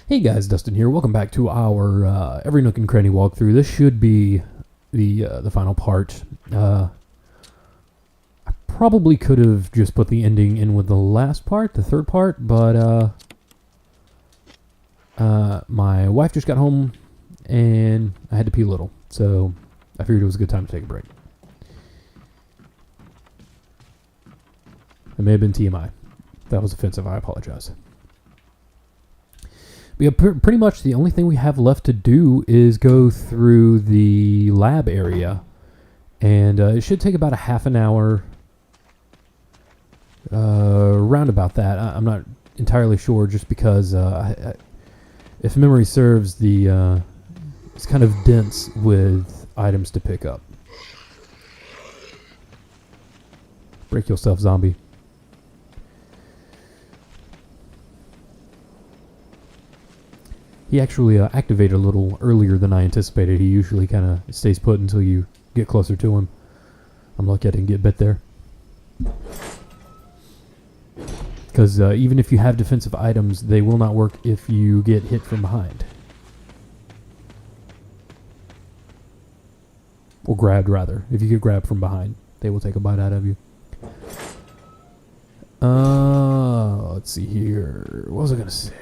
Hey guys, Dustin here. Welcome back to our every Nook and Cranny walkthrough. This should be the final part. I probably could have just put the ending in with the last part, the third part, but my wife just got home and I had to pee a little, so I figured it was a good time to take a break. It may have been TMI. If that was offensive, I apologize. We have pretty much the only thing we have left to do is go through the lab area, and it should take about a half an hour, round about that. I'm not entirely sure, just because if memory serves, it's kind of dense with items to pick up. Break yourself, zombie. He actually activated a little earlier than I anticipated. He usually kind of stays put until you get closer to him. I'm lucky I didn't get bit there. Because even if you have defensive items, they will not work if you get hit from behind. Or grabbed, rather. If you get grabbed from behind, they will take a bite out of you. Let's see here. What was I going to say?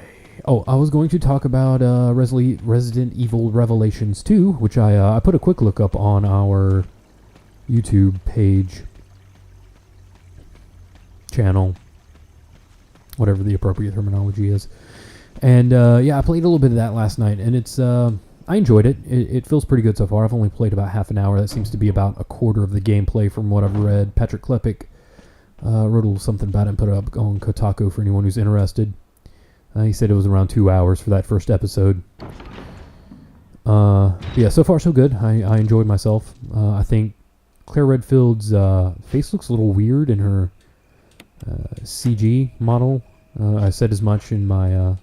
Oh, I was going to talk about Resident Evil Revelations 2, which I put a quick look up on our YouTube page, channel, whatever the appropriate terminology is. And yeah, I played a little bit of that last night, and it's I enjoyed it. It feels pretty good so far. I've only played about half an hour. That seems to be about a quarter of the gameplay from what I've read. Patrick Klepek wrote a little something about it and put it up on Kotaku for anyone who's interested. He said it was around 2 hours for that first episode. Yeah, so far so good. I enjoyed myself. I think Claire Redfield's face looks a little weird in her CG model. I said as much in my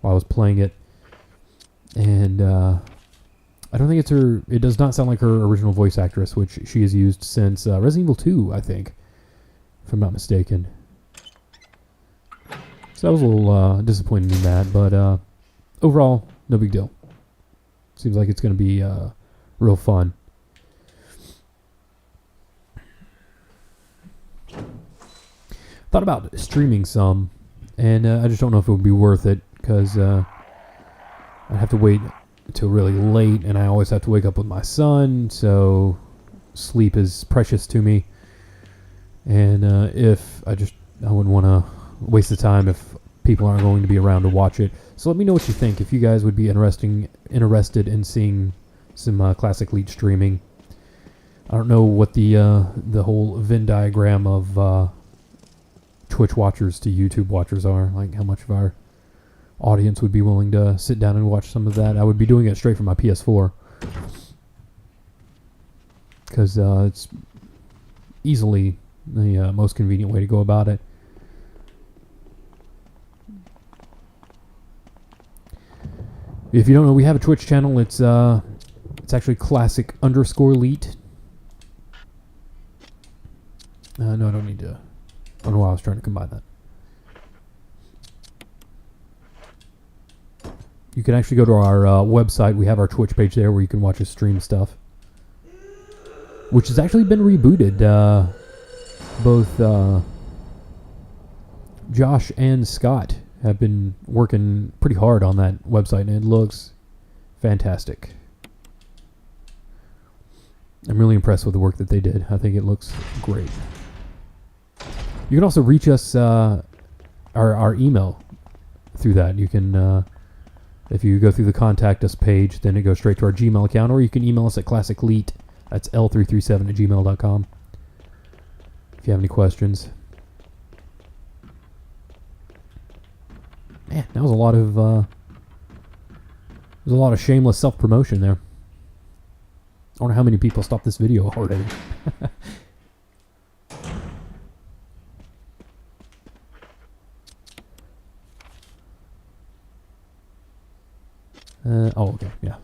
while I was playing it, and I don't think it's her. It does not sound like her original voice actress, which she has used since Resident Evil 2, I think, if I'm not mistaken. So I was a little disappointed in that, but overall, no big deal. Seems like it's going to be real fun. Thought about streaming some, and I just don't know if it would be worth it, because I'd have to wait until really late, and I always have to wake up with my son, so sleep is precious to me. And if I wouldn't want to waste the time if people aren't going to be around to watch it. So let me know what you think. If you guys would be interested in seeing some classic Leech streaming. I don't know what the whole Venn diagram of Twitch watchers to YouTube watchers are. Like how much of our audience would be willing to sit down and watch some of that. I would be doing it straight from my PS4. Because it's easily the most convenient way to go about it. If you don't know, we have a Twitch channel. It's actually classic_leet. No, I don't need to. I don't know why I was trying to combine that. You can actually go to our website. We have our Twitch page there where you can watch us stream stuff, which has actually been rebooted. Both Josh and Scott have been working pretty hard on that website, and it looks fantastic. I'm really impressed with the work that they did. I think it looks great. You can also reach us, our email through that. You can, if you go through the contact us page, then it goes straight to our Gmail account, or you can email us at classicleet, that's l337@gmail.com, if you have any questions. Man, that was a lot of shameless self-promotion there. I wonder how many people stopped this video already. Oh, okay, yeah.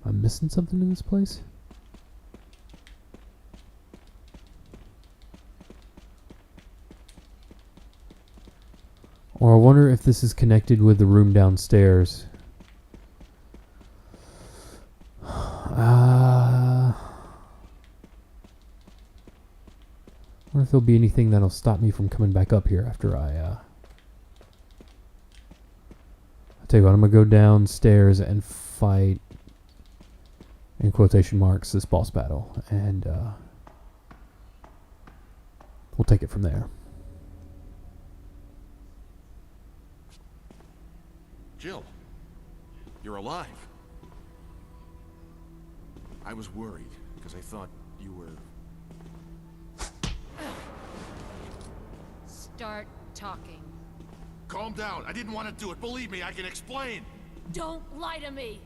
I'm missing something in this place? Or I wonder if this is connected with the room downstairs. I wonder if there'll be anything that'll stop me from coming back up here after I'll tell you what, I'm gonna go downstairs and fight, in quotation marks, this boss battle, and we'll take it from there. Jill, you're alive. I was worried because I thought you were... Start talking. Calm down. I didn't want to do it. Believe me, I can explain. Don't lie to me.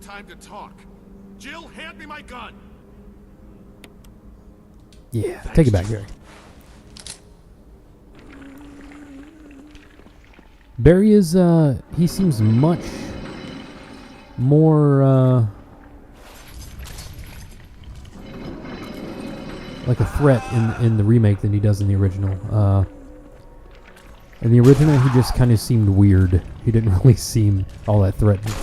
Time to talk. Jill, hand me my gun. Yeah, take it back, Barry. Barry is, he seems much more, like a threat in the remake than he does in the original. In the original, he just kind of seemed weird. He didn't really seem all that threatening.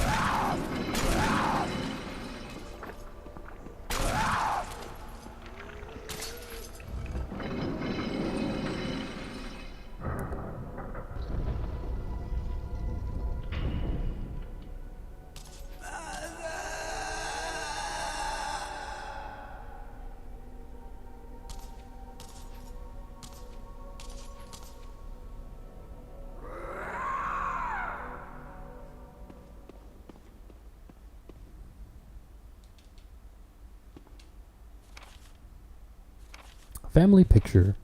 Family picture.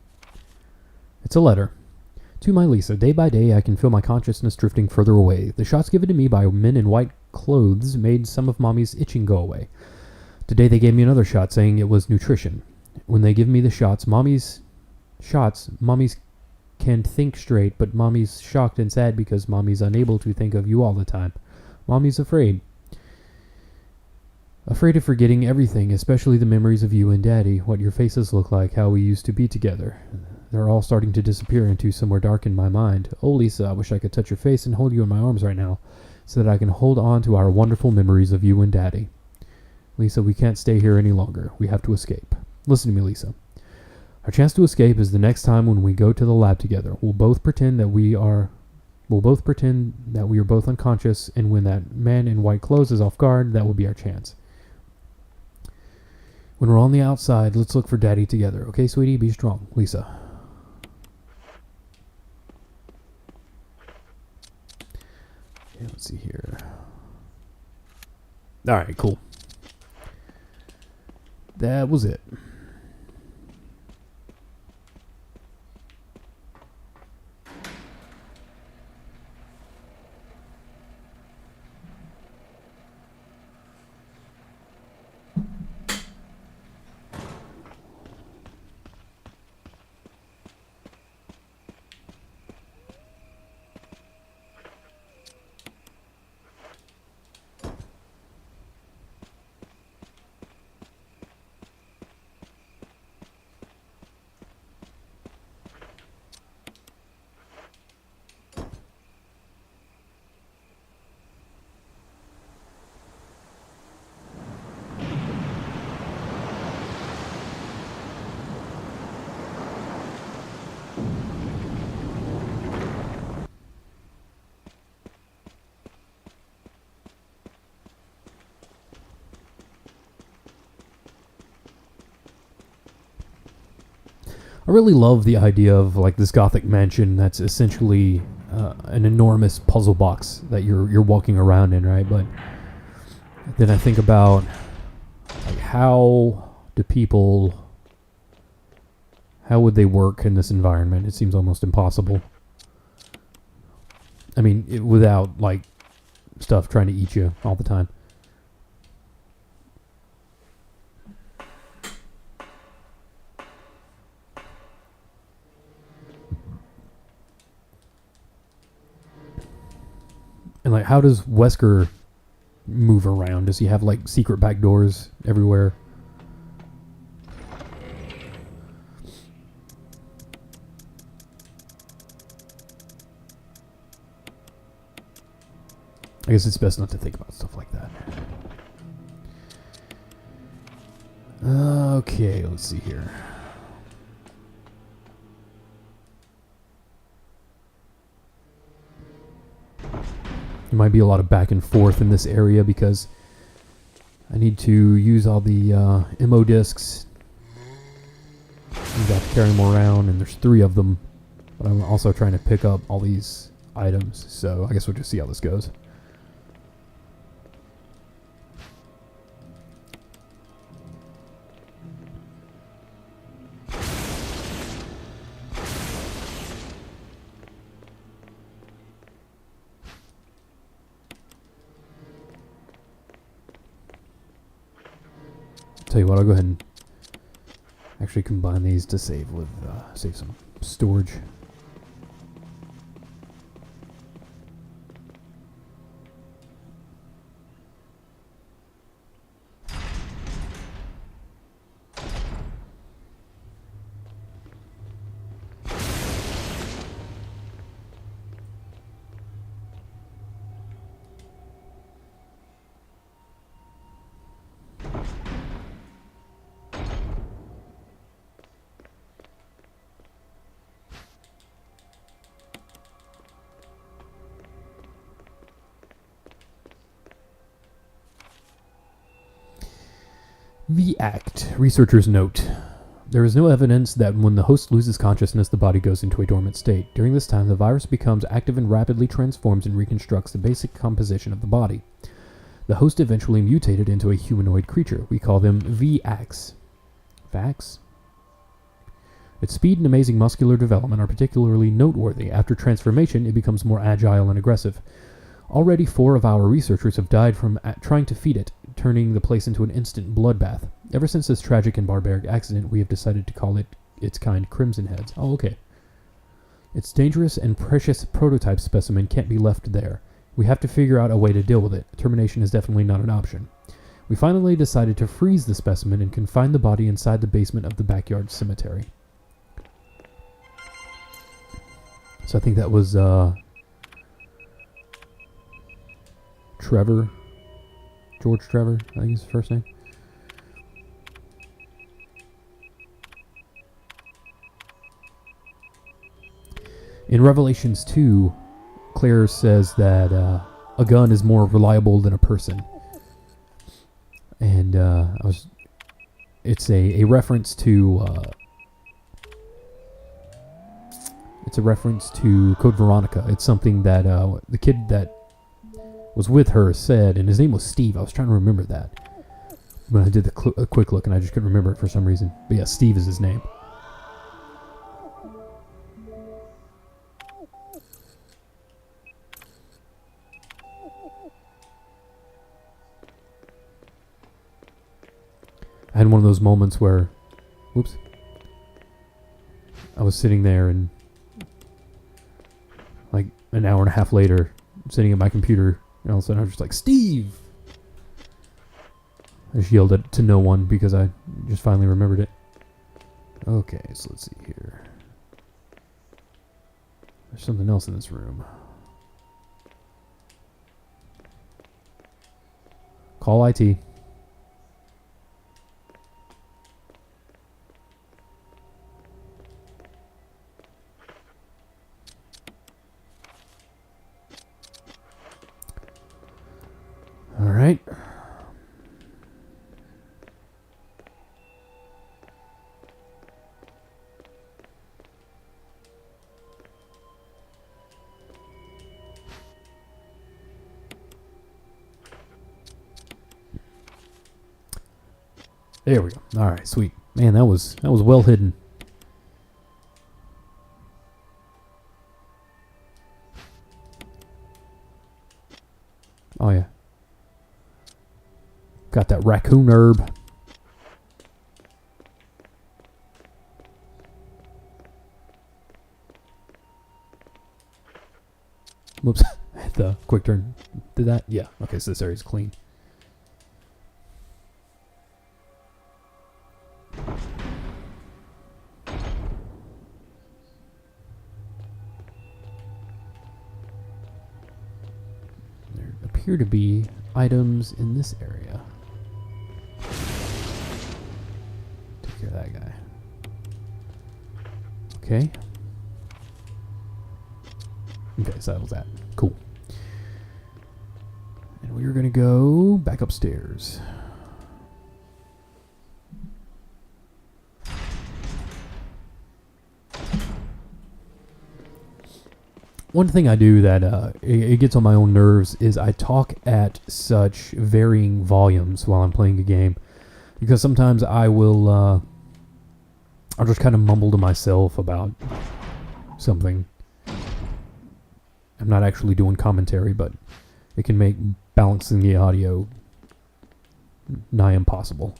It's a letter. To my Lisa, day by day I can feel my consciousness drifting further away. The shots given to me by men in white clothes made some of Mommy's itching go away. Today they gave me another shot saying it was nutrition. When they give me the Mommy's can think straight, but Mommy's shocked and sad because Mommy's unable to think of you all the time. Mommy's afraid. Afraid of forgetting everything, especially the memories of you and Daddy, what your faces look like, how we used to be together. They're all starting to disappear into somewhere dark in my mind. Oh, Lisa, I wish I could touch your face and hold you in my arms right now, so that I can hold on to our wonderful memories of you and Daddy. Lisa, we can't stay here any longer. We have to escape. Listen to me, Lisa. Our chance to escape is the next time when we go to the lab together. We'll both pretend that we are both unconscious, and when that man in white clothes is off guard, that will be our chance. When we're on the outside, let's look for Daddy together. Okay, sweetie? Be strong. Lisa. Okay, let's see here. Alright, cool. That was it. I really love the idea of like this gothic mansion that's essentially an enormous puzzle box that you're walking around in, right? But then I think about like how do people How would they work in this environment? It seems almost impossible. I mean, without, like, stuff trying to eat you all the time. And, like, how does Wesker move around? Does he have, like, secret back doors everywhere? I guess it's best not to think about stuff like that. Okay, let's see here. There might be a lot of back and forth in this area because I need to use all the MO discs. You got to carry them around, and there's 3 of them. But I'm also trying to pick up all these items, so I guess we'll just see how this goes. Tell you what, I'll go ahead and actually combine these to save some storage. The Act. Researchers note. There is no evidence that when the host loses consciousness, the body goes into a dormant state. During this time, the virus becomes active and rapidly transforms and reconstructs the basic composition of the body. The host eventually mutated into a humanoid creature. We call them VACs. VACs? Its speed and amazing muscular development are particularly noteworthy. After transformation, it becomes more agile and aggressive. Already 4 of our researchers have died from trying to feed it, turning the place into an instant bloodbath. Ever since this tragic and barbaric accident, we have decided to call it its kind Crimson Heads. Oh, okay. Its dangerous and precious prototype specimen can't be left there. We have to figure out a way to deal with it. Termination is definitely not an option. We finally decided to freeze the specimen and confine the body inside the basement of the backyard cemetery. So I think that was, Trevor. George Trevor, I think is his first name. In Revelations 2, Claire says that a gun is more reliable than a person. And it's a reference to Code Veronica. It's something that the kid that was with her said, and his name was Steve. I was trying to remember that when I did a quick look, and I just couldn't remember it for some reason. But yeah, Steve is his name. I had one of those moments where, whoops, I was sitting there and like an hour and a half later, I'm sitting at my computer, and all of a sudden I was just like, Steve! I just yelled it to no one because I just finally remembered it. Okay, so let's see here. There's something else in this room. Call IT. All right. There we go. All right, sweet. Man, that was well hidden. Oh, yeah. Got that raccoon herb. Whoops. The quick turn. Did that? Yeah. Okay, so this area's clean. There appear to be items in this area. Take care of that guy. Okay. Okay, so that was that. Cool. And we're going to go back upstairs. One thing I do that it gets on my own nerves is I talk at such varying volumes while I'm playing a game. Because sometimes I'll just kind of mumble to myself about something. I'm not actually doing commentary, but it can make balancing the audio nigh impossible.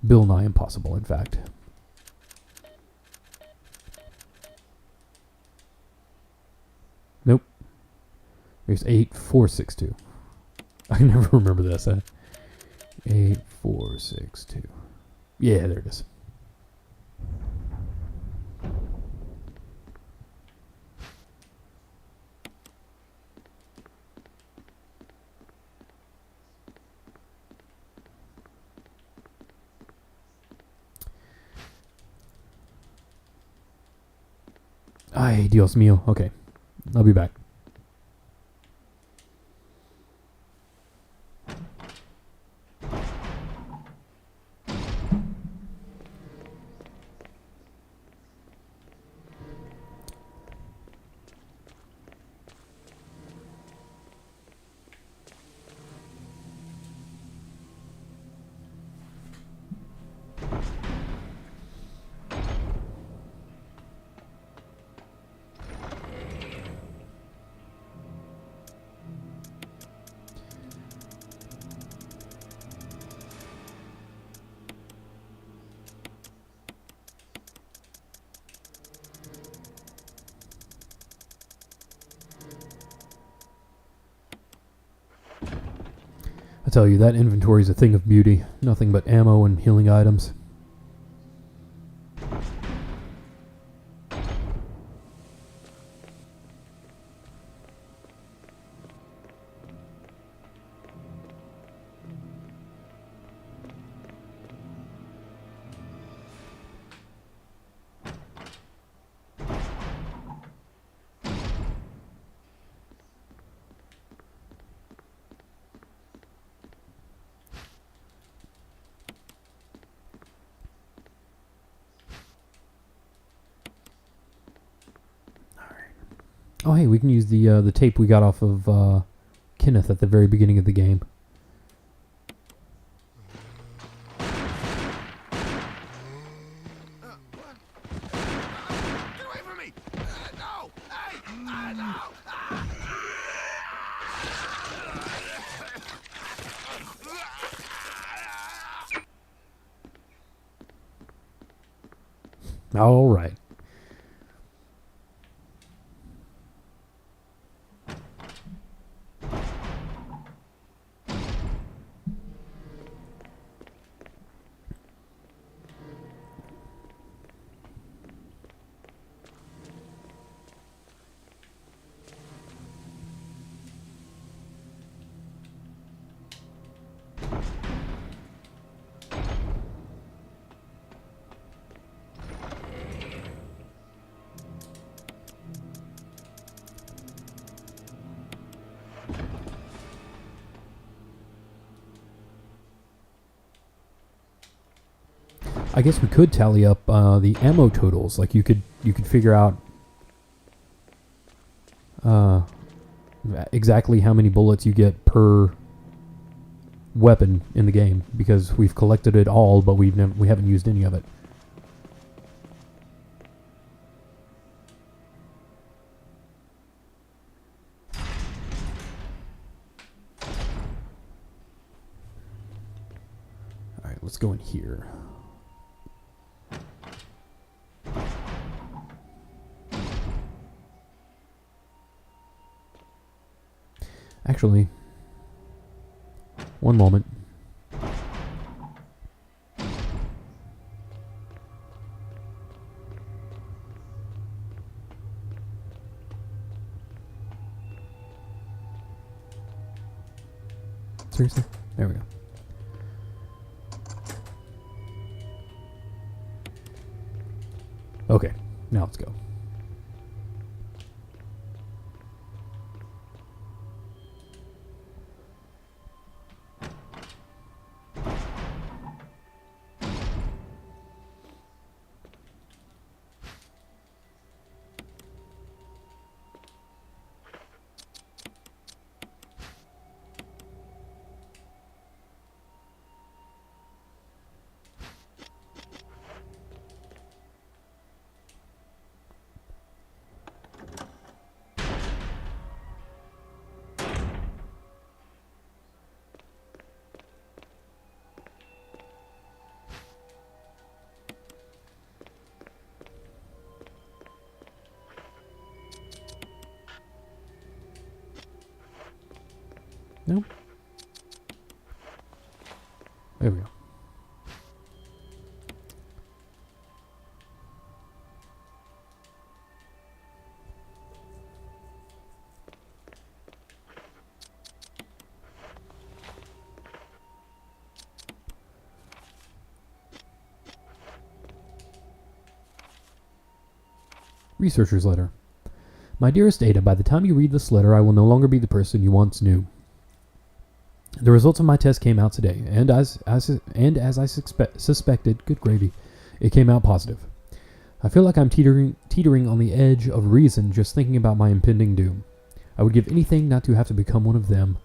Bill nigh impossible, in fact. Nope. There's 8462. I can never remember this. 8462. Yeah, there it is. Ay, Dios mío. Okay. I'll be back. I tell you, that inventory is a thing of beauty. Nothing but ammo and healing items. Oh, hey, we can use the tape we got off of Kenneth at the very beginning of the game. Get away from me! No! Hey! No! All right. I guess we could tally up the ammo totals. Like you could figure out exactly how many bullets you get per weapon in the game, because we've collected it all, but we haven't used any of it. let's go in here. Actually, one moment. Seriously? There we go. Okay, now let's go. No? There we go. Researcher's letter. My dearest Ada, by the time you read this letter, I will no longer be the person you once knew. The results of my test came out today, and as I suspected, good gravy, it came out positive. I feel like I'm teetering on the edge of reason just thinking about my impending doom. I would give anything not to have to become one of them.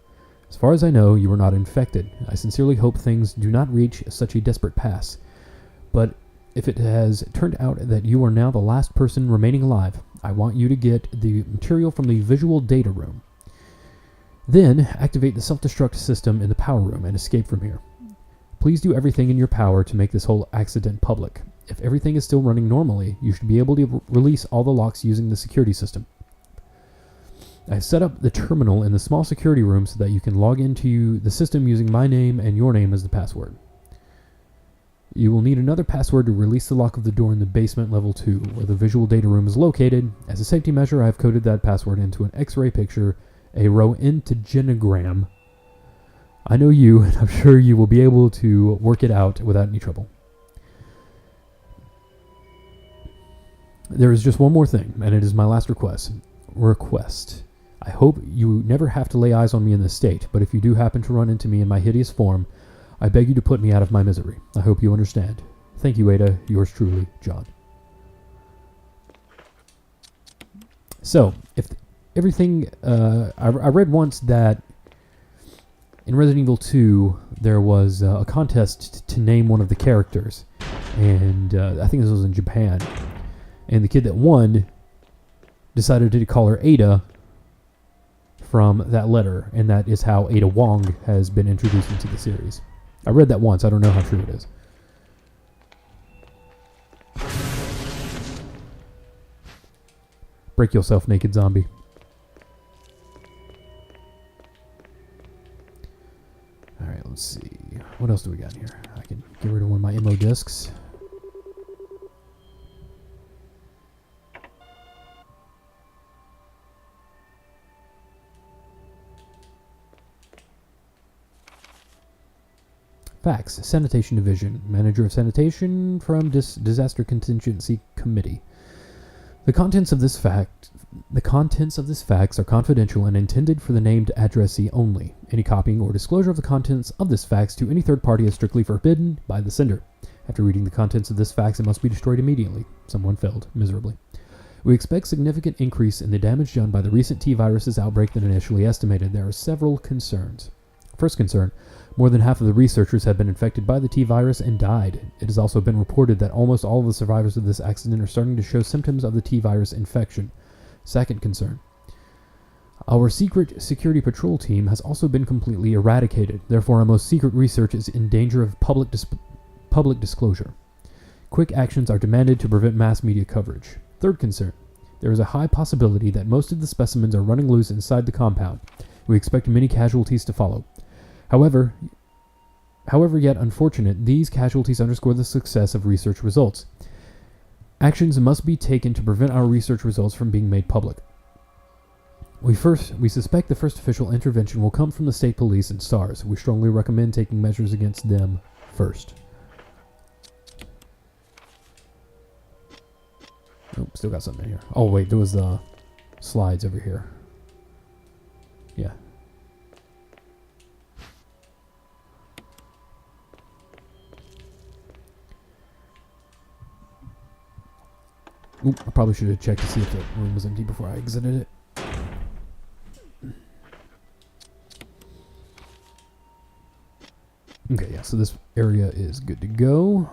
As far as I know, you are not infected. I sincerely hope things do not reach such a desperate pass. But if it has turned out that you are now the last person remaining alive, I want you to get the material from the visual data room. Then, activate the self-destruct system in the power room and escape from here. Please do everything in your power to make this whole accident public. If everything is still running normally, you should be able to release all the locks using the security system. I set up the terminal in the small security room so that you can log into the system using my name and your name as the password. You will need another password to release the lock of the door in the basement level 2, where the visual data room is located. As a safety measure, I have coded that password into an X-ray picture, a row integonogram. I know you, and I'm sure you will be able to work it out without any trouble. There is just one more thing, and it is my last request. I hope you never have to lay eyes on me in this state, but if you do happen to run into me in my hideous form, I beg you to put me out of my misery. I hope you understand. Thank you, Ada. Yours truly, John. So, if everything... I read once that in Resident Evil 2, there was a contest to name one of the characters. And I think this was in Japan. And the kid that won decided to call her Ada from that letter. And that is how Ada Wong has been introduced into the series. I read that once. I don't know how true it is. Break yourself, naked zombie. Alright, let's see. What else do we got here? I can get rid of one of my ammo discs. Facts. Sanitation Division. Manager of Sanitation from Disaster Contingency Committee. The contents of this fax are confidential and intended for the named addressee only. Any copying or disclosure of the contents of this fax to any third party is strictly forbidden by the sender. After reading the contents of this fax, it must be destroyed immediately. Someone failed miserably. We expect significant increase in the damage done by the recent T-Virus's outbreak than initially estimated. There are several concerns. First concern, more than half of the researchers have been infected by the T-Virus and died. It has also been reported that almost all of the survivors of this accident are starting to show symptoms of the T-Virus infection. Second concern, our secret security patrol team has also been completely eradicated. Therefore, our most secret research is in danger of public public disclosure. Quick actions are demanded to prevent mass media coverage. Third concern. There is a high possibility that most of the specimens are running loose inside the compound. We expect many casualties to follow. However yet unfortunate, these casualties underscore the success of research results. Actions must be taken to prevent our research results from being made public. We suspect the first official intervention will come from the state police and SARS. We strongly recommend taking measures against them first. Oh, still got something in here. Oh wait, there was slides over here. Yeah. Oop, I probably should have checked to see if the room was empty before I exited it. Okay, yeah, so this area is good to go.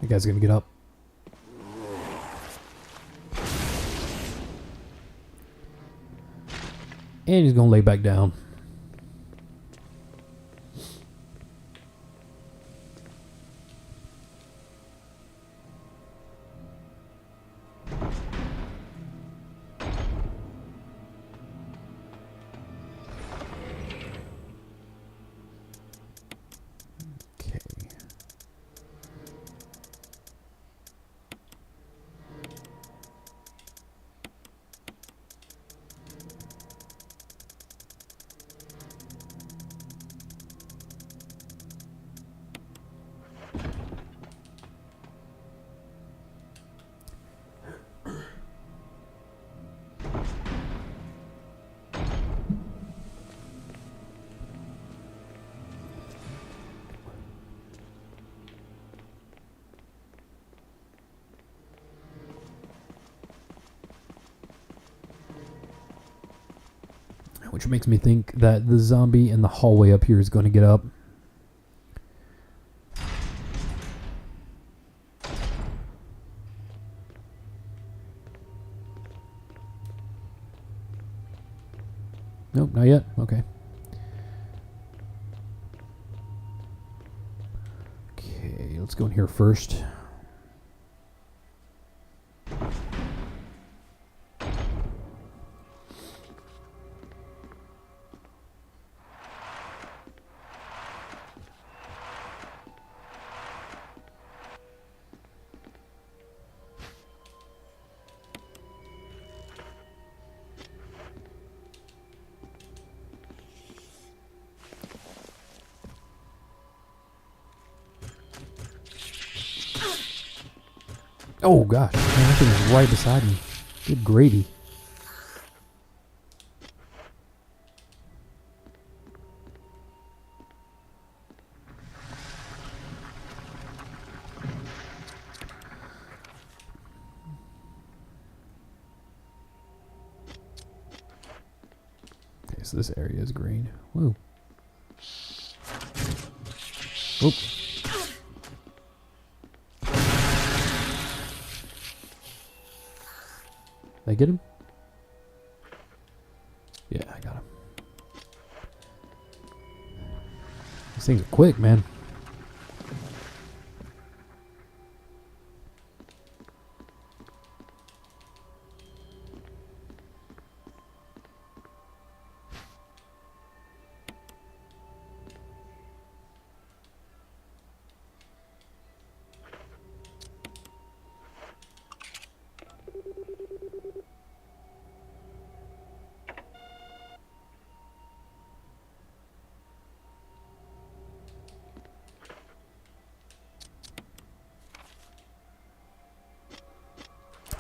You guys gonna get up? And he's gonna lay back down. Okay. Which makes me think that the zombie in the hallway up here is going to get up. Nope, not yet. Okay. Okay, let's go in here first. Oh gosh, man, that thing is right beside me. Good gravy. Okay, so this area is green. Whoa. Oop. Did I get him? Yeah, I got him. These things are quick, man.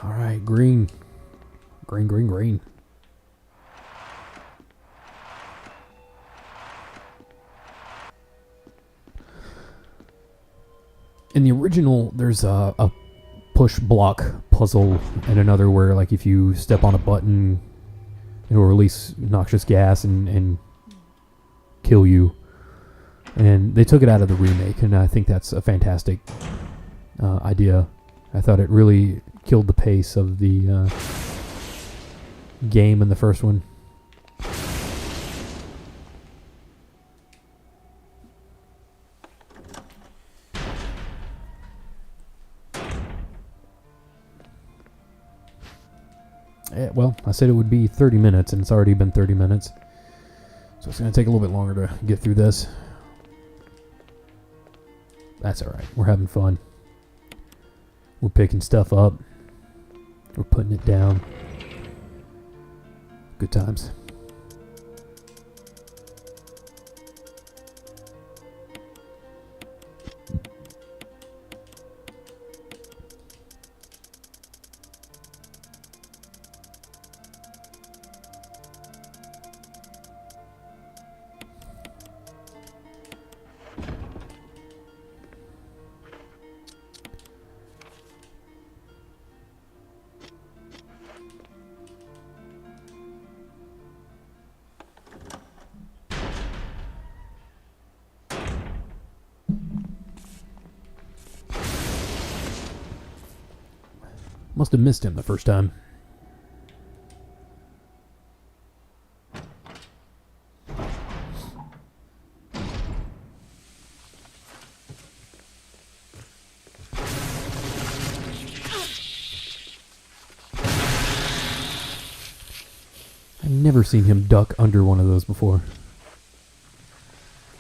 Alright, green. Green, green, green. In the original, there's a push block puzzle and another where, like, if you step on a button, It will release noxious gas and kill you. And they took it out of the remake, and I think that's a fantastic idea. I thought it really killed the pace of the game in the first one. Well, I said it would be 30 minutes, and it's already been 30 minutes. So it's going to take a little bit longer to get through this. That's alright. We're having fun. We're picking stuff up. We're putting it down. Good times. Must have missed him the first time. I've never seen him duck under one of those before.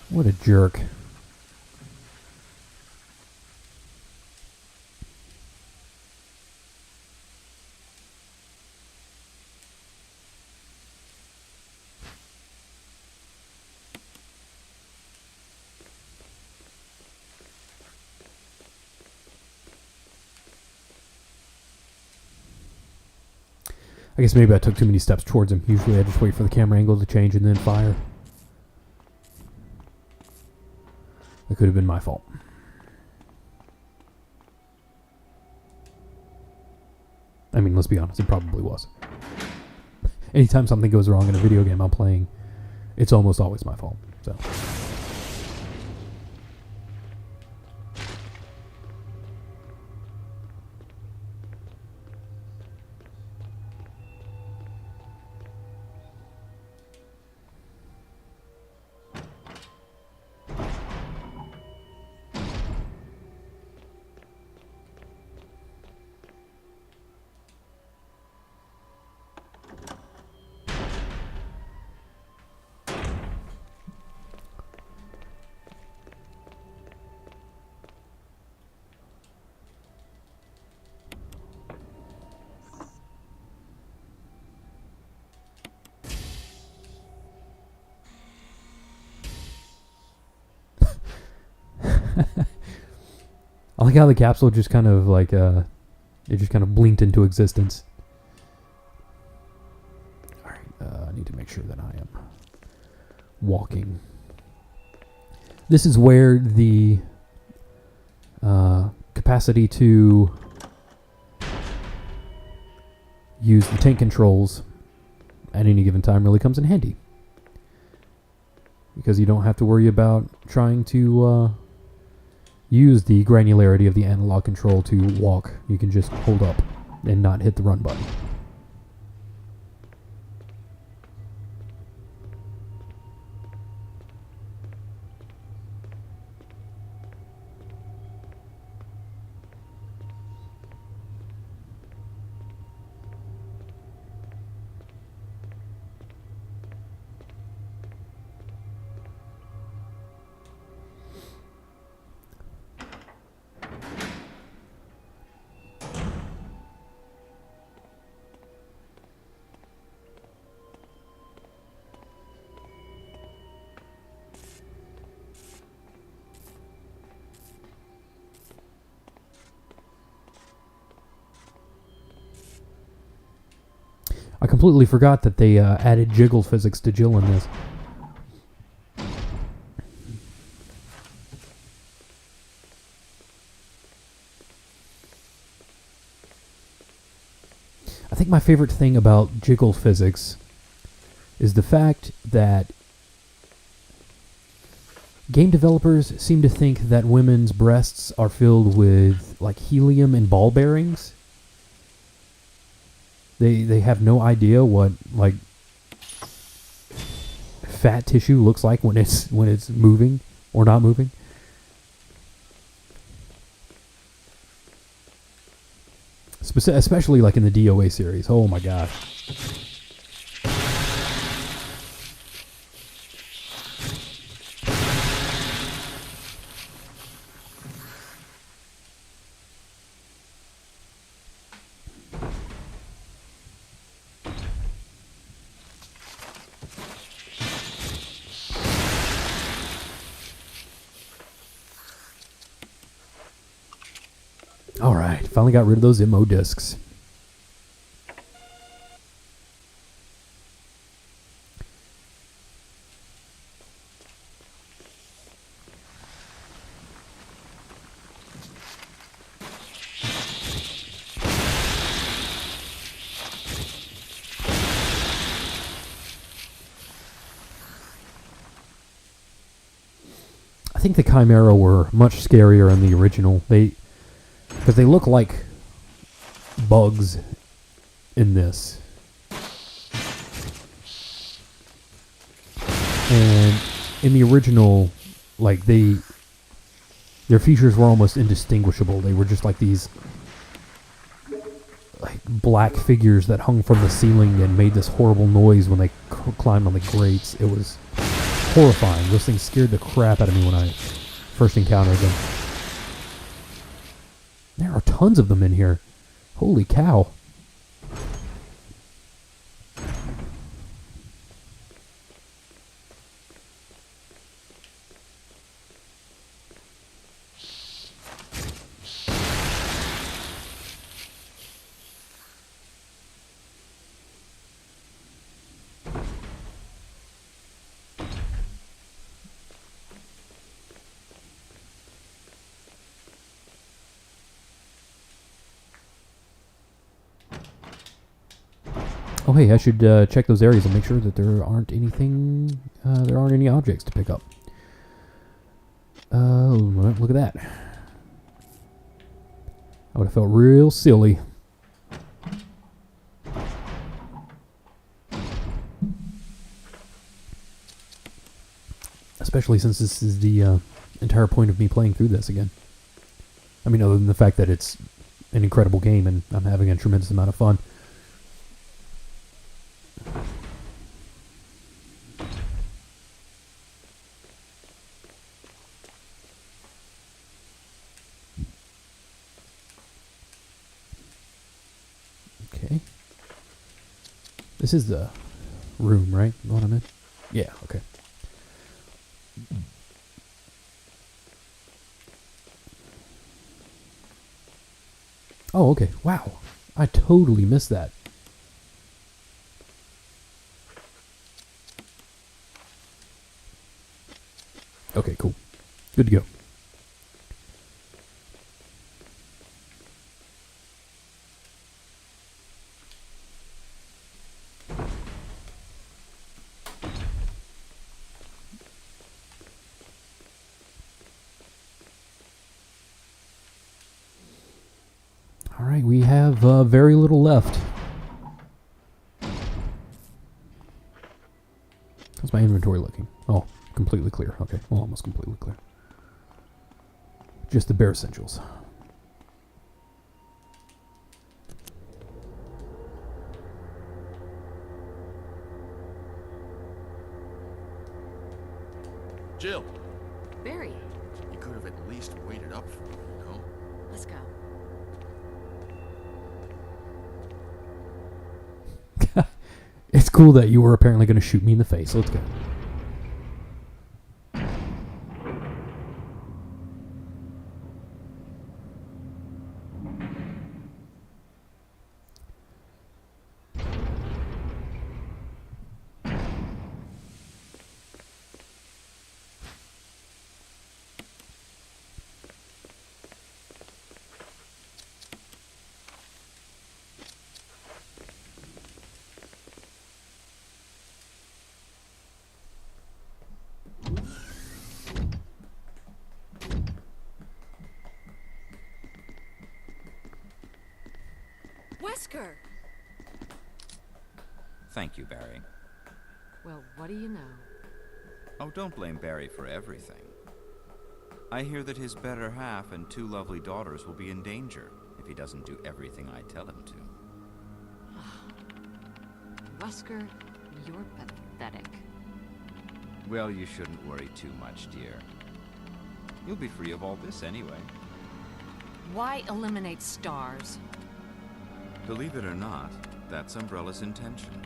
What a jerk. I guess maybe I took too many steps towards him. Usually I just wait for the camera angle to change and then fire. That could have been my fault. I mean, let's be honest, it probably was. Anytime something goes wrong in a video game I'm playing, it's almost always my fault. So. I like how the capsule just kind of like it just kind of blinked into existence. Alright, I need to make sure that I am walking. This is where the capacity to use the tank controls at any given time really comes in handy. Because you don't have to worry about trying to use the granularity of the analog control to walk. You can just hold up and not hit the run button. I completely forgot that they added jiggle physics to Jill in this. I think my favorite thing about jiggle physics is the fact that game developers seem to think that women's breasts are filled with like helium and ball bearings. They have no idea what like fat tissue looks like when it's moving or not moving. Especially like in the DOA series. Oh my gosh. Alright, finally got rid of those MO discs. I think the Chimera were much scarier in the original. Because they look like bugs in this. And in the original, like their features were almost indistinguishable. They were just like these like black figures that hung from the ceiling and made this horrible noise when they climbed on the grates. It was horrifying. Those things scared the crap out of me when I first encountered them. There are tons of them in here. Holy cow. Oh hey, I should check those areas and make sure that there aren't any objects to pick up. Oh, look at that. I would have felt real silly. Especially since this is the entire point of me playing through this again. I mean, other than the fact that it's an incredible game and I'm having a tremendous amount of fun. Okay. This is the room, right? The one I'm in? Yeah, okay. Oh, okay. Wow. I totally missed that. Okay, cool. Good to go. All right, we have very little left. How's my inventory looking? Oh, completely clear. Okay, well, almost completely clear. Just the bare essentials. Jill, Barry, you could have at least waited up for me, you know? let's go. It's cool that you were apparently going to shoot me in the face. Let's go. Wesker! Thank you, Barry. Well, what do you know? Oh, don't blame Barry for everything. I hear that his better half and 2 lovely daughters will be in danger if he doesn't do everything I tell him to. Wesker, you're pathetic. Well, you shouldn't worry too much, dear. You'll be free of all this anyway. Why eliminate stars? Believe it or not, that's Umbrella's intention.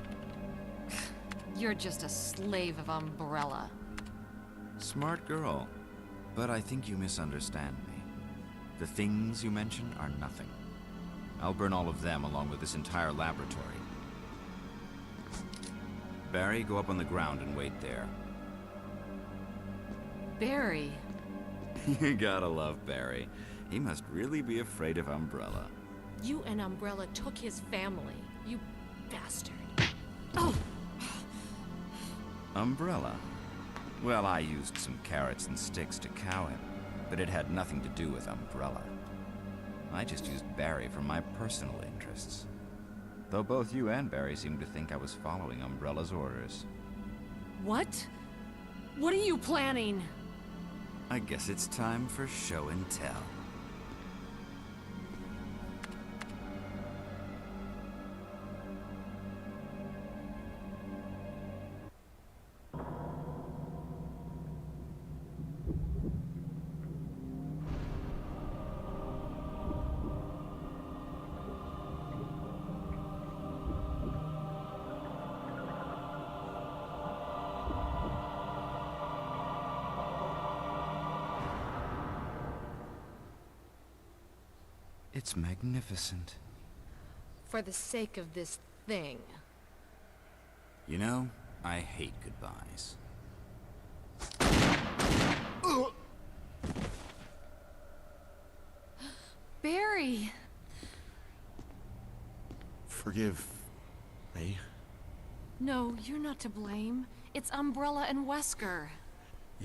You're just a slave of Umbrella. Smart girl. But I think you misunderstand me. The things you mention are nothing. I'll burn all of them along with this entire laboratory. Barry, go up on the ground and wait there. Barry. You gotta love Barry. He must really be afraid of Umbrella. You and Umbrella took his family. You bastard. Oh! Umbrella? Well, I used some carrots and sticks to cow him, but it had nothing to do with Umbrella. I just used Barry for my personal interests. Though both you and Barry seemed to think I was following Umbrella's orders. What? What are you planning? I guess it's time for show and tell. It's magnificent. For the sake of this thing. You know, I hate goodbyes. Barry! Forgive me. No, you're not to blame. It's Umbrella and Wesker.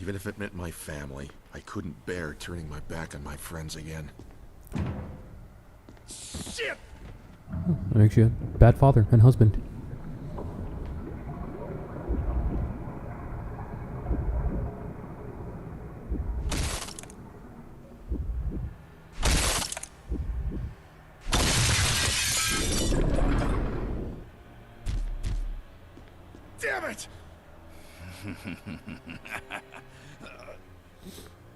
Even if it meant my family, I couldn't bear turning my back on my friends again. Shit! That makes you a bad father and husband. Damn it!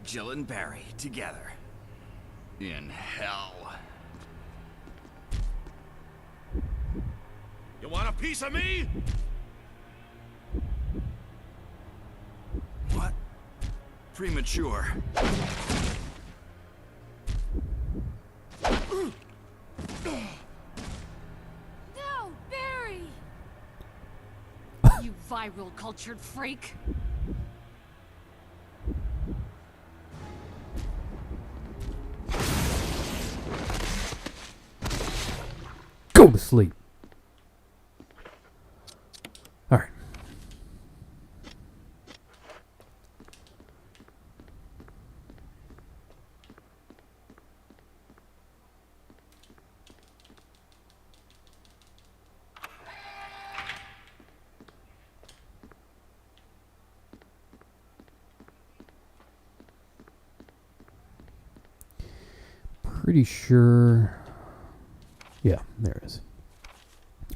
Jill and Barry together. In hell. You want a piece of me? What? Premature. No, Barry! You viral cultured freak! Go to sleep. All right. Pretty sure. Yeah, there it is.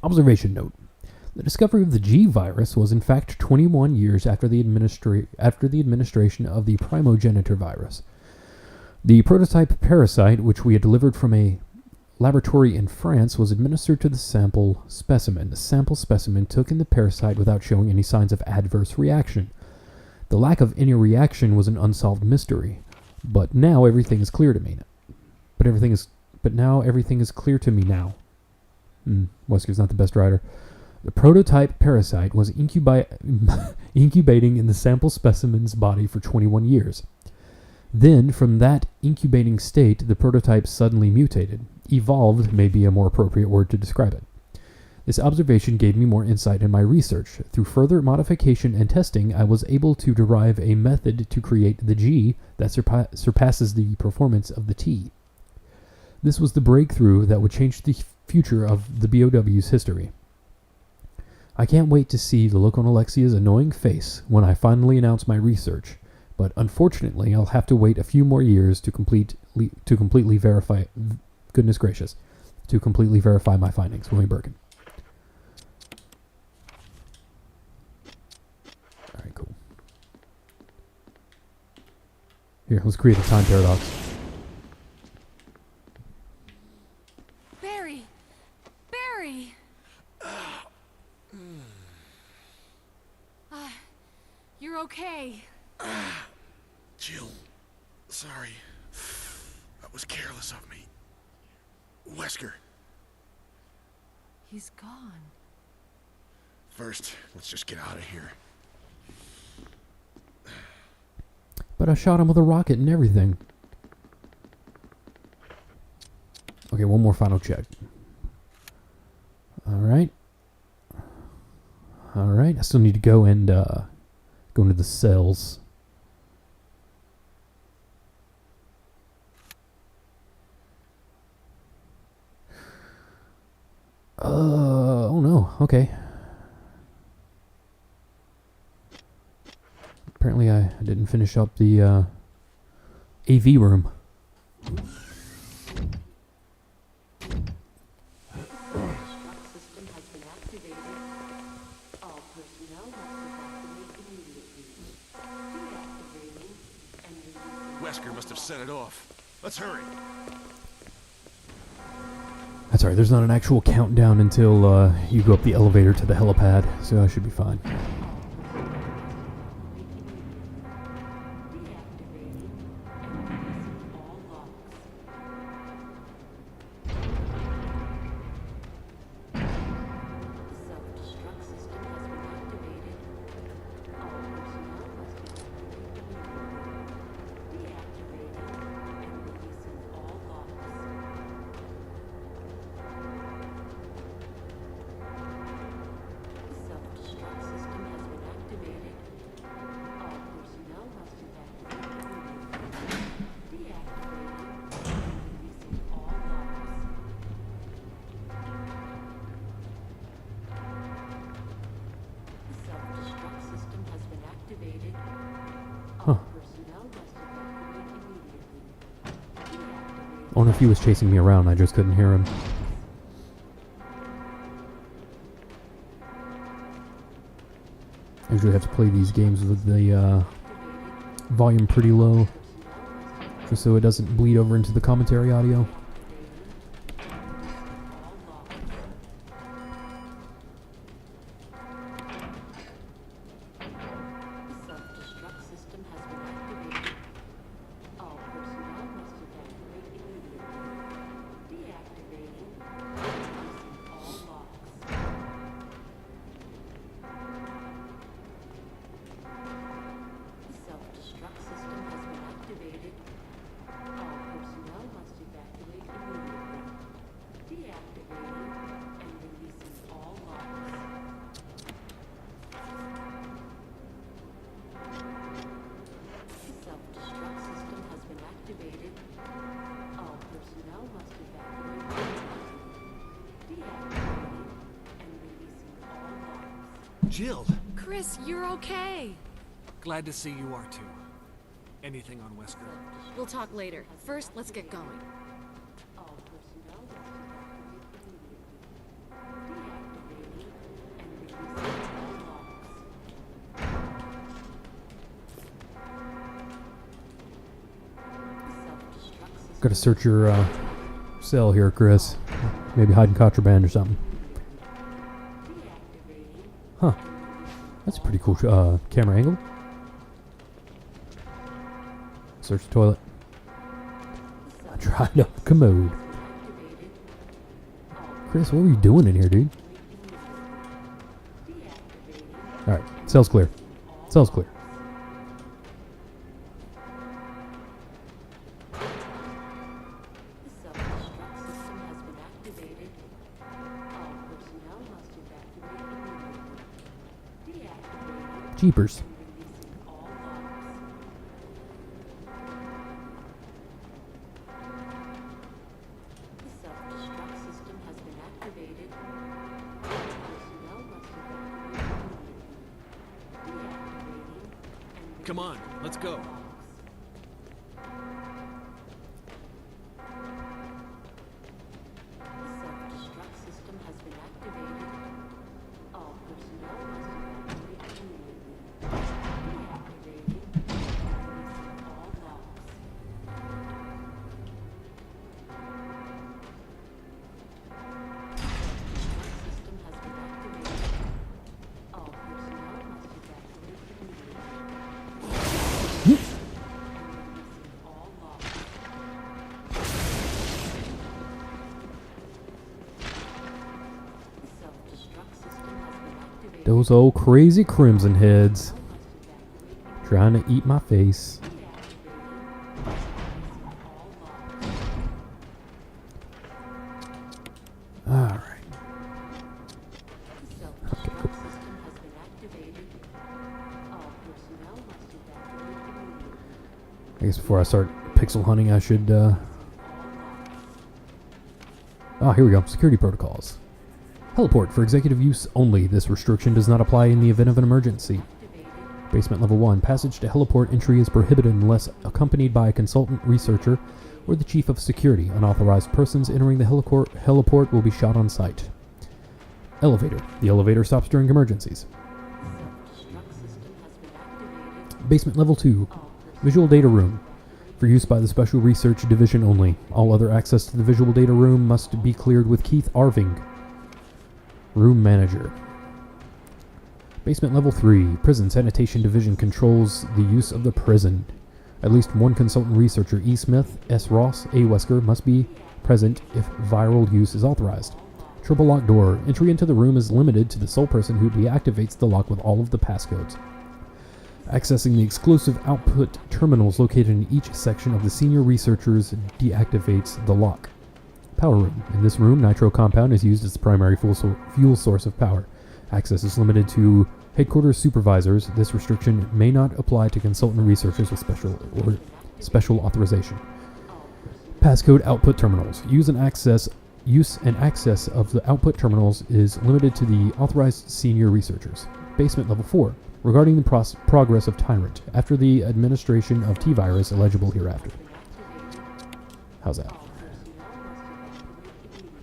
Observation note. The discovery of the G virus was in fact 21 years after the administration of the primogenitor virus. The prototype parasite, which we had delivered from a laboratory in France, was administered to the sample specimen. The sample specimen took in the parasite without showing any signs of adverse reaction. The lack of any reaction was an unsolved mystery, but now everything is clear to me. But now everything is clear to me now. Wesker's not the best writer. The prototype parasite was incubating in the sample specimen's body for 21 years. Then, from that incubating state, the prototype suddenly mutated. Evolved may be a more appropriate word to describe it. This observation gave me more insight in my research. Through further modification and testing, I was able to derive a method to create the G that surpasses the performance of the T. This was the breakthrough that would change the future of the BOW's history. I can't wait to see the look on Alexia's annoying face when I finally announce my research, but unfortunately I'll have to wait a few more years to completely verify. Goodness gracious, to completely verify my findings. William Birkin. All right, cool. Here, let's create a time paradox. Barry! Barry! You're okay. Jill, sorry. That was careless of me. Wesker. He's gone. First, let's just get out of here. But I shot him with a rocket and everything. Okay, one more final check. Alright. Alright, I still need to go and go into the cells. Oh no, okay. Apparently I didn't finish up the AV room. Wesker must have set it off. Let's hurry. That's right, there's not an actual countdown until you go up the elevator to the helipad, so I should be fine. Huh. I wonder if he was chasing me around, I just couldn't hear him. I usually have to play these games with the volume pretty low, just so it doesn't bleed over into the commentary audio. Jill! Chris, you're okay. Glad to see you are too. Anything on Wesker? We'll talk later. First, let's get going. Gotta search your cell here, Chris. Maybe hiding contraband or something. Huh. That's a pretty cool camera angle. Search the toilet. I tried up the commode. Chris, what were you doing in here, dude? Alright, cell's clear. Cell's clear. Jeepers. Come on, let's go. Self-destruct system has been activated. All personnel must evacuate immediately. Deactivating. Releasing all logs. Self-destruct system has been activated. All personnel must evacuate immediately. And releasing all logs. Self-destruct system has been activated. Those old crazy crimson heads Must evacuate trying to eat my face. deactivating. Releasing all logs. Alright. Self-destruct system has been activated. All personnel must evacuate immediately. I guess before I start pixel hunting, I should, All logs. Oh, here we go. Security protocols. Heliport for executive use only. This restriction does not apply in the event of an emergency. Activated. Basement level 1. Passage to heliport entry is prohibited unless accompanied by a consultant researcher or the chief of security. Unauthorized persons entering the heliport will be shot on sight. Elevator. The elevator stops during emergencies. Self-destruct system has been activated. Basement level 2. All personnel Visual data room. For use by the Special Research Division only. All other access to the visual data room must be cleared with Keith Arving. Room manager. Basement level 3. Prison Sanitation Division controls the use of the prison. At least one consultant researcher, E. Smith, S. Ross, A. Wesker, must be present if viral use is authorized. Triple lock door. Entry into the room is limited to the sole person who deactivates the lock with all of the passcodes. Accessing the exclusive output terminals located in each section of the senior researchers deactivates the lock. Power room. In this room, nitro compound is used as the primary fuel source of power. Access is limited to headquarters supervisors. This restriction may not apply to consultant researchers with special authorization. Passcode output terminals. Use and access of the output terminals is limited to the authorized senior researchers. Basement level 4. Regarding the progress of Tyrant. After the administration of T-Virus, illegible hereafter. How's that?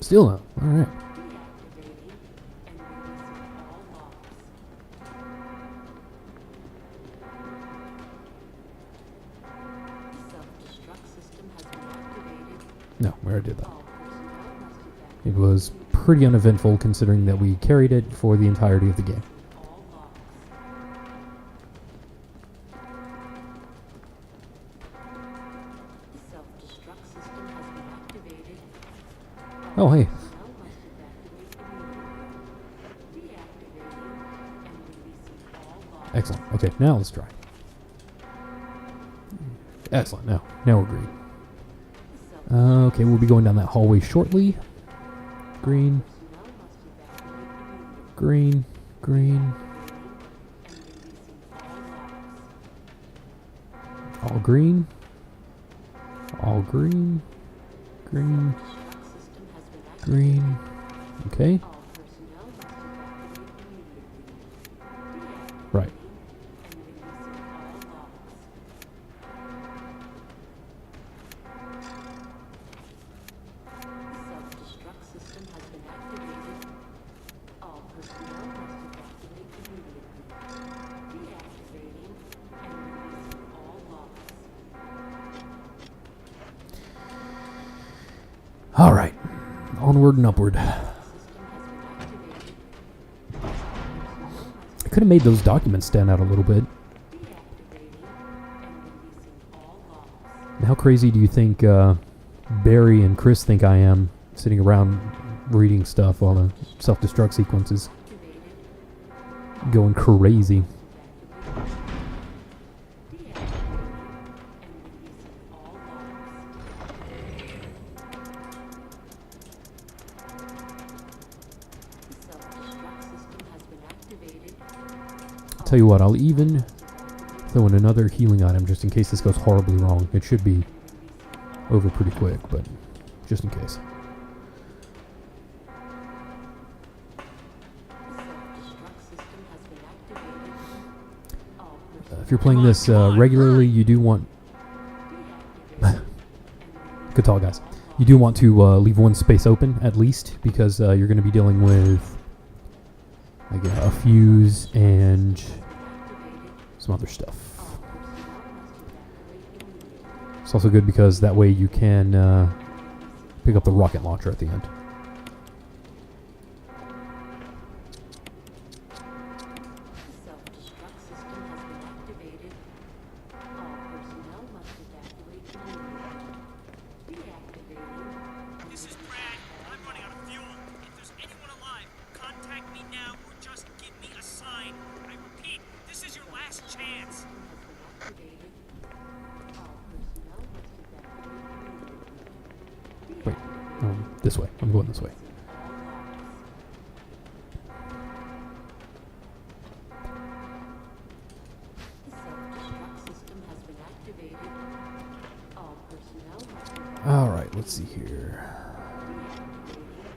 Still no. Alright. deactivating and releasing all logs. Self-destruct system has been activated. No, we already did that. All personnel must evacuate It was pretty uneventful considering that we carried it for the entirety of the game. all logs. Self-destruct system has been activated. Oh, hey. Personnel must evacuate immediately. Deactivating and releasing all logs. Excellent. Okay, now let's try. Excellent. Now we're green. Okay, we'll be going down that hallway shortly. Green, Personnel must evacuate immediately. green, green. And releasing all logs. All green. All green. Green, Destruct system has been activated. green. Okay, All personnel must evacuate immediately. Deactivating right. and releasing all logs. Self-destruct system has been activated. All personnel must evacuate immediately. Deactivating and releasing all logs. All right. Onward and upward. System has been activated. Personnel must I could have made those documents stand out a little bit. deactivating and releasing all logs. How crazy do you think Barry and Chris think I am sitting around reading stuff while the self-destruct sequence is Activated. going crazy? Deactivating and releasing all logs. Self-destruct system has been activated. Tell you what, I'll even throw in another healing item just in case this goes horribly wrong. It should be over pretty quick, but just in case. Self-destruct system has been activated. All personnel if you're playing this regularly, you do want... Good talk, guys. You do want to leave one space open, at least, because you're going to be dealing with like a fuse and some other stuff. It's also good because that way you can pick up the rocket launcher at the end. Self-destruct system has been activated. All personnel must evacuate immediately. Deactivating. This is Brad. I'm running out of fuel. If there's anyone alive, contact me now or just give me a sign. I repeat, this is your last chance. Activated. All personnel must evacuate immediately. Wait, this way. I'm going this way. The self-destruct system has been activated. All personnel must evacuate. All right, let's see here.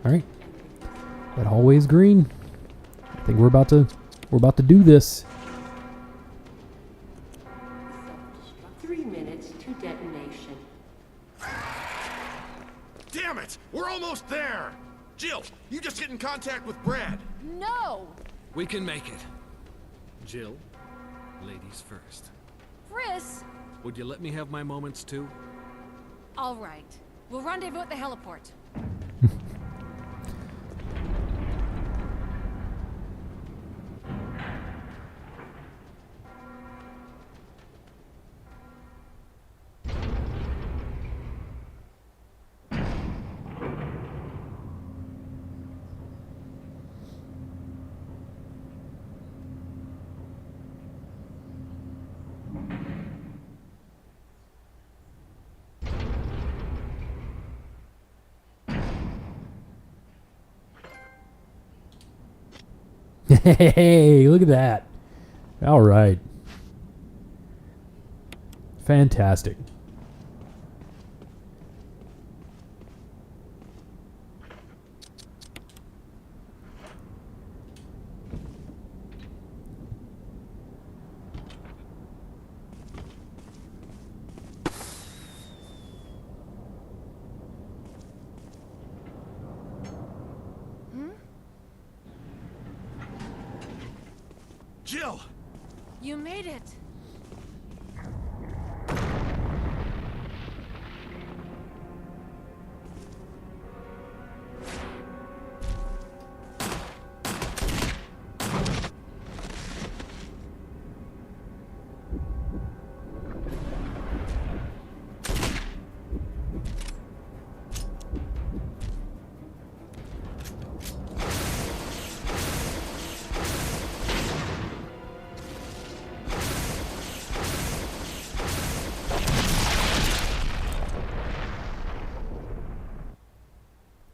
All right, that hallway is green. I think we're about to do this. Self-destruct. 3 minutes to detonation. Damn it! We're almost there! Jill, you just get in contact with Brad. No! We can make it. Jill, ladies first. Chris! Would you let me have my moments too? All right. We'll rendezvous at the heliport. Hey, look at that. All right. Fantastic. Jill! You made it.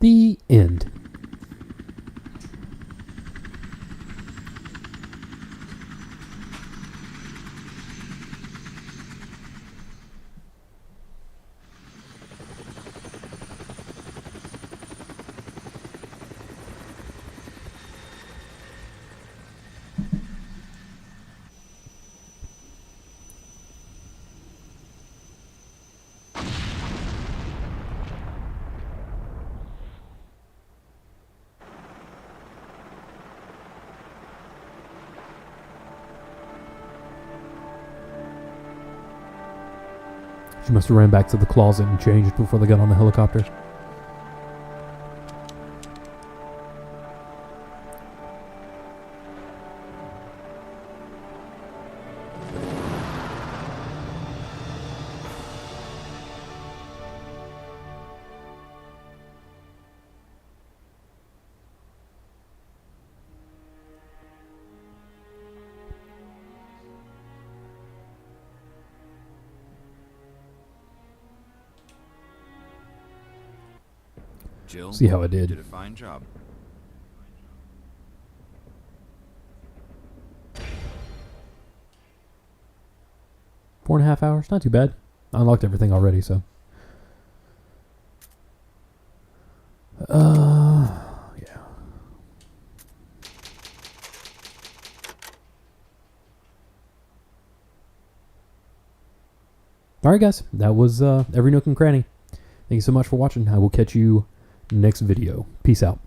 The end. She must have ran back to the closet and changed before they got on the helicopter. Jill, See how I did. did a fine job. Four and a half hours, not too bad. I unlocked everything already, so. Yeah. Alright guys, that was every Nook and Cranny. Thank you so much for watching. I will catch you next video. Peace out.